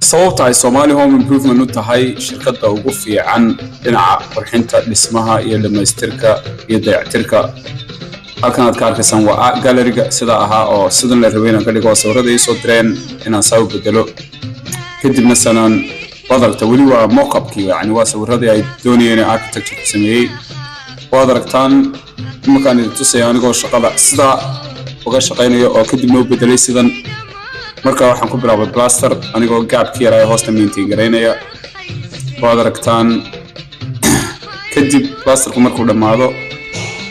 sababta ay Somali Home Improvement u tahay shirkadda ugu fiican dhinaca qurxinta dhismaha iyo dhamaystirka iyo dayactirka halkan aad ka arkaysan waa gallery-ga sida ahaa oo sidan la rabay inaan ka dhigo sawirada ay soo direen inaan soo bedelo kadibna sanaan wadarta wali waa mock-up-kii yani waa sawirada ay doonayeen architecture sameeyay wadartaan markaan idin tusay anigoo shaqada sida uga shaqeynayo oo kadibna u bedelay sidan marka waxaan ku bilaabay plaster anigoo gaabkii yaraa hoosta maintain gareynaya waad aragtaan kadib plasterku markuu dhamaado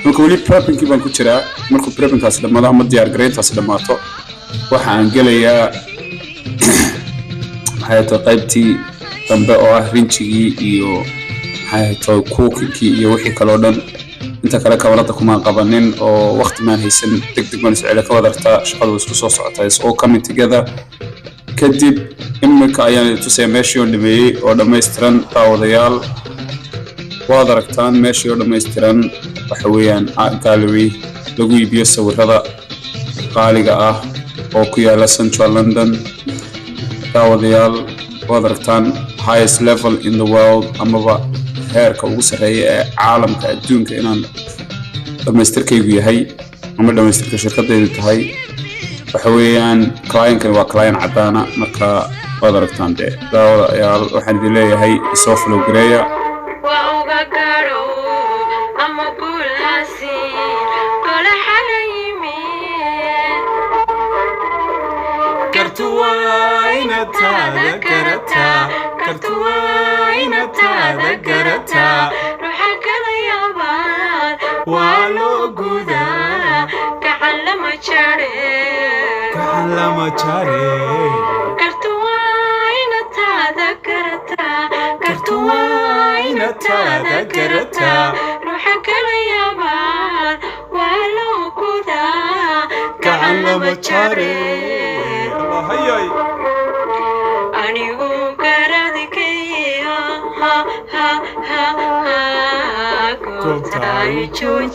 marka wali prepping baan ku jiraa markuu preppingkaas dhamaado ama diyaar gareyntaas dhamaato waxaan gelayaa hay'adda qaybtii dambe oo ah rinjigii iyo hay'adda cookingkii iyo wixii kale oo dhan inta kale kamarada kuma qabanin oo waqti ma haysan degdeg ma isla ka wadarta shaqadu isku soo socotay oo coming together kadib imika ayaan tusay meeshii oo dhameeyay oo dhameystiran daawadayaal waad aragtaan meeshii oo dhameystiran waxa weeyaan art gallery lagu iibiyo sawirada qaaliga ah oo ku yaala Central London daawadayaal waad aragtaan highest level in the world amaba heerka ugu sareeya ee caalamka adduunka inaan dhamaystirkaygu yahay ama dhamaystirka shirkaddeedu tahay waxa weeyaan client-kan waa client cadaana marka waad aragtaan daawadayaal waxaan idin leeyahay soo follow gareeya كرتوينة روحك اليابان والو قودا كعلم جاري كرتوينة روحك اليابان والو قودا كعلم جاري الله هياي كنت عايشة